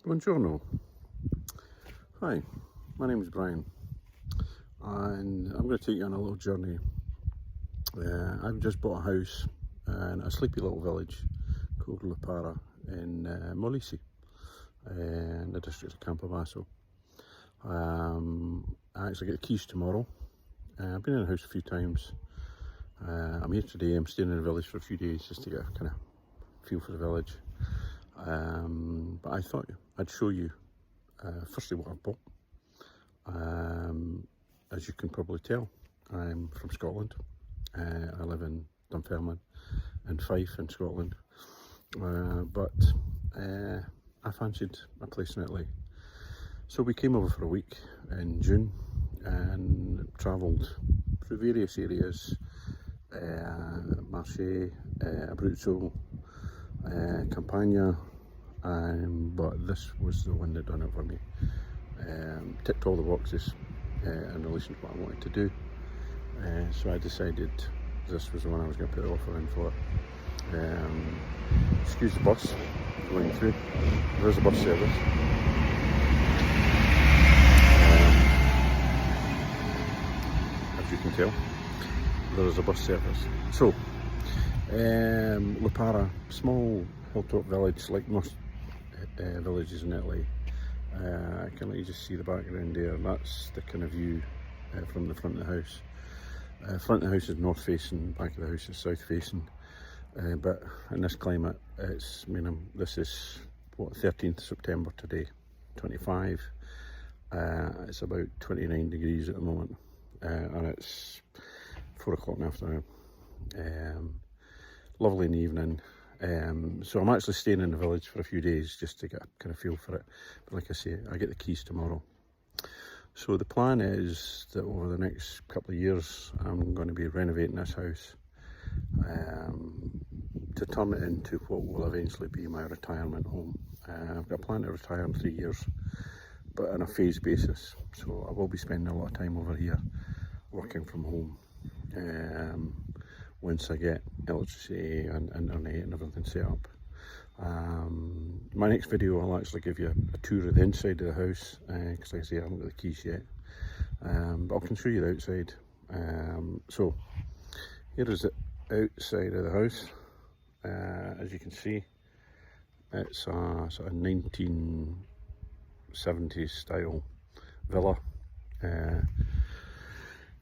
Buongiorno. Hi, my name is Brian, and I'm going to take you on a little journey. I've just bought a house in a sleepy little village called Lipara in Molise, in the district of Campobasso. I actually get the keys tomorrow. I've been in the house a few times. I'm here today. I'm staying in the village for a few days just to get a kind of feel for the village. But I thought I'd show you firstly what I've bought. As you can probably tell, I'm from Scotland. I live in Dunfermline in Fife in Scotland, but I fancied a place in Italy. So we came over for a week in June and travelled through various areas, Marseille, Abruzzo, Campania, but this was the one that done it for me. Ticked all the boxes in relation to what I wanted to do, so I decided this was the one I was going to put the offer in for. Excuse the bus going through. There's a bus service. As you can tell, there is a bus service. So, Lipara, small hilltop village like most villages in Italy. I can let you just see the background there. That's the kind of view from the front of the house. Front of the house is north facing, back of the house is south facing. But in this climate, this is what, 13th September today, 25. It's about 29 degrees at the moment, and it's 4 o'clock in the afternoon. Lovely in the evening. So I'm actually staying in the village for a few days just to get a kind of feel for it. But like I say, I get the keys tomorrow. So the plan is that over the next couple of years, I'm going to be renovating this house to turn it into what will eventually be my retirement home. I've got a plan to retire in 3 years, but on a phased basis. So I will be spending a lot of time over here working from home. Once I get electricity and internet and everything set up. My next video I'll actually give you a tour of the inside of the house, because like I say, I haven't got the keys yet, but I can show you the outside. So here is the outside of the house. As you can see, it's a sort of 1970s style villa.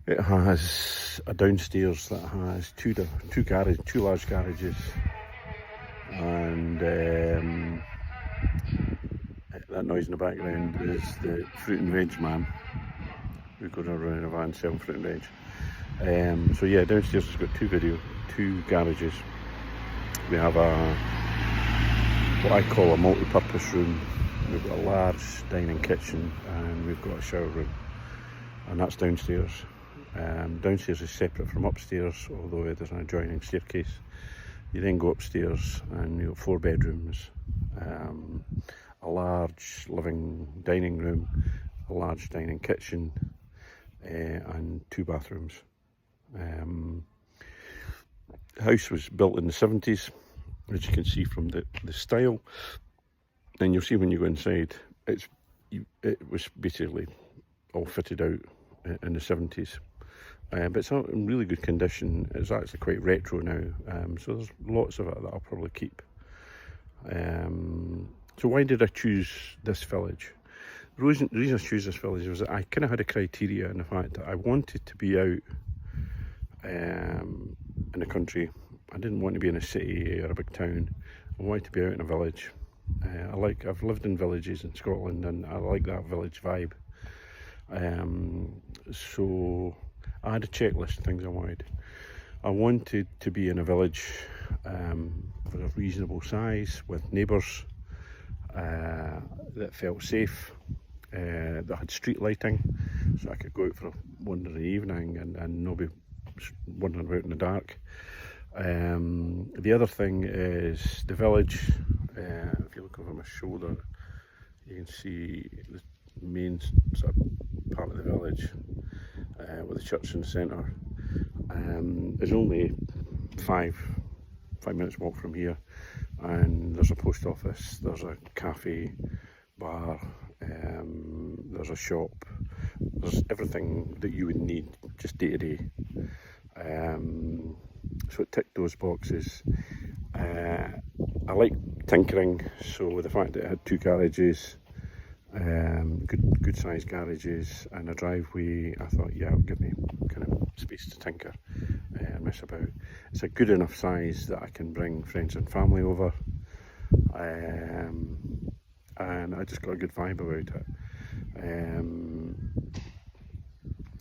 It has a downstairs that has two large garages, and that noise in the background is the fruit and veg man who goes around in a van selling fruit and veg. So yeah, downstairs has got two garages. We have what I call a multi-purpose room. We've got a large dining kitchen and we've got a shower room, and that's downstairs. Downstairs is separate from upstairs, although there's an adjoining staircase. You then go upstairs and you've got 4 bedrooms, a large living dining room, a large dining kitchen, and 2 bathrooms. The house was built in the 70s, as you can see from the style, and you'll see when you go inside, it was basically all fitted out in the 70s. But it's not in really good condition. It's actually quite retro now, so there's lots of it that I'll probably keep. So why did I choose this village? The reason I chose this village was that I kind of had a criteria in the fact that I wanted to be out in the country. I didn't want to be in a city or a big town. I wanted to be out in a village. I've lived in villages in Scotland and I like that village vibe. So I had a checklist of things I wanted. I wanted to be in a village of a reasonable size with neighbours that felt safe, that had street lighting, so I could go out for a wander in the evening and not be wandering about in the dark. The other thing is the village. If you look over my shoulder, you can see the main sort of part of the village with the church in the centre. Is only five minutes walk from here, and there's a post office, there's a cafe, bar, there's a shop, there's everything that you would need just day to day. So it ticked those boxes. I like tinkering, so the fact that it had 2 garages, good sized garages and a driveway, I thought, yeah, it'll give me kind of space to tinker and mess about. It's a good enough size that I can bring friends and family over, and I just got a good vibe about it.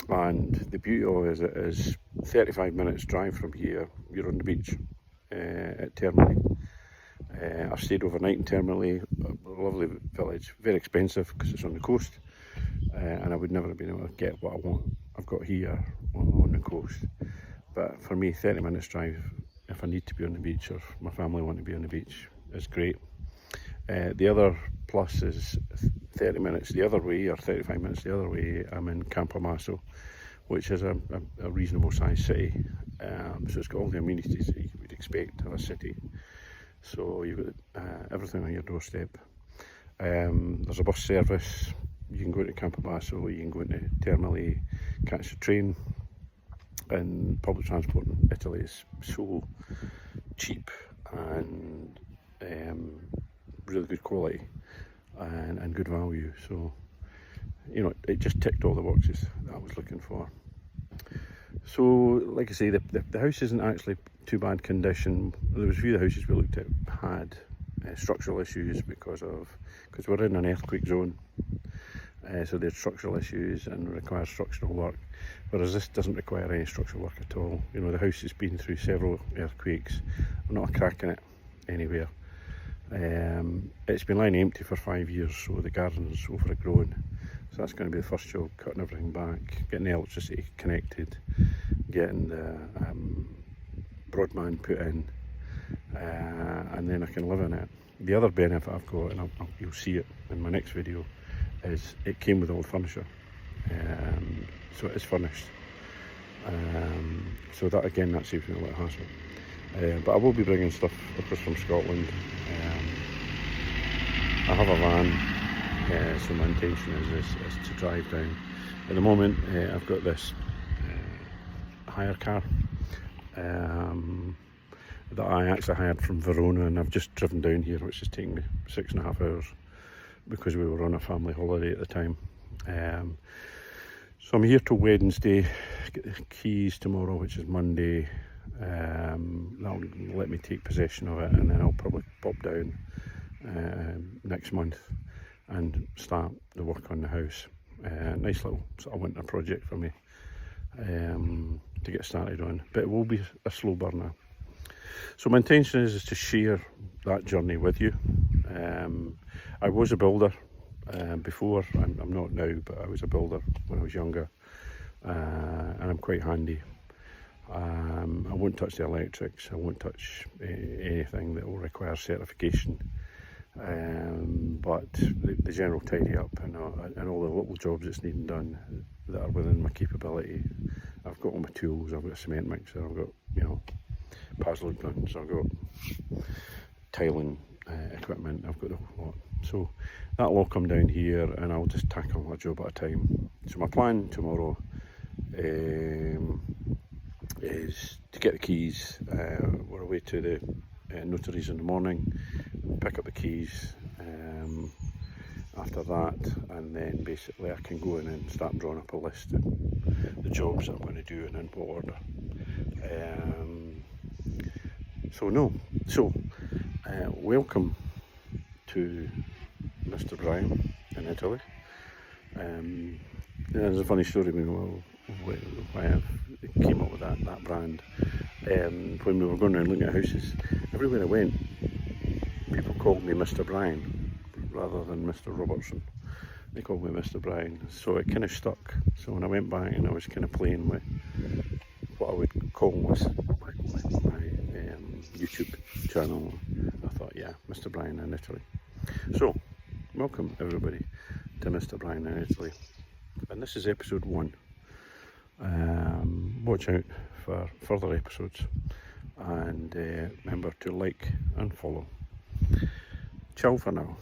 And the beauty of it is 35 minutes drive from here, you're on the beach at Termally. I've stayed overnight in Termally, a lovely village, very expensive because it's on the coast, and I would never have been able to get what I want. I've got here on the coast, but for me 30 minutes drive, if I need to be on the beach or if my family want to be on the beach, is great. The other plus is 30 minutes the other way, or 35 minutes the other way, I'm in Campomasso, which is a reasonable sized city, so it's got all the amenities that you would expect of a city. So you've got everything on your doorstep. There's a bus service. You can go to Campobasso, you can go into Termally, catch the train. And public transport in Italy is so cheap and really good quality and good value. So, you know, it just ticked all the boxes that I was looking for. So, like I say, the house isn't actually too bad condition. There was a few of the houses we looked at had structural issues because we're in an earthquake zone, so there's structural issues and requires structural work, whereas this doesn't require any structural work at all. You know, the house has been through several earthquakes, not a crack in it anywhere. It's been lying empty for 5 years, so the garden's overgrown. So that's going to be the first job, cutting everything back, getting the electricity connected, getting the broadband put in, and then I can live in it. The other benefit I've got, and you'll see it in my next video, is it came with all the furniture, so it is furnished. So that, again, that saves me a lot of hassle. But I will be bringing stuff across from Scotland. I have a van, so my intention is to drive down. At the moment, I've got this hire car that I actually hired from Verona, and I've just driven down here, which is taking me 6.5 hours because we were on a family holiday at the time. So I'm here till Wednesday, get the keys tomorrow, which is Monday. That'll let me take possession of it, and then I'll probably pop down next month and start the work on the house. Nice little sort of winter project for me to get started on, but it will be a slow burner. So my intention is to share that journey with you. I was a builder before. I'm not now, but I was a builder when I was younger, and I'm quite handy. I won't touch the electrics, I won't touch anything that will require certification, but the general tidy up and all the little jobs that's needing done that are within my capability. I've got all my tools, I've got a cement mixer, I've got, you know, puzzle guns, I've got tiling equipment, I've got the whole lot. So that'll all come down here and I'll just tackle a job at a time. So my plan tomorrow is to get the keys. We're away to the notaries in the morning, pick up the keys after that, and then basically I can go in and start drawing up a list of the jobs I'm going to do and in what order. Welcome to Mr. Brian in Italy. There's a funny story why I came up with that brand. When we were going around looking at houses, everywhere I went, people called me Mr. Brian rather than Mr. Robertson. They called me Mr. Brian, so it kind of stuck. So when I went back and I was kind of playing with what I would call my YouTube channel, I thought, yeah, Mr. Brian in Italy. So, welcome everybody to Mr. Brian in Italy. And this is episode 1. Watch out for further episodes, and remember to like and follow. Ciao for now.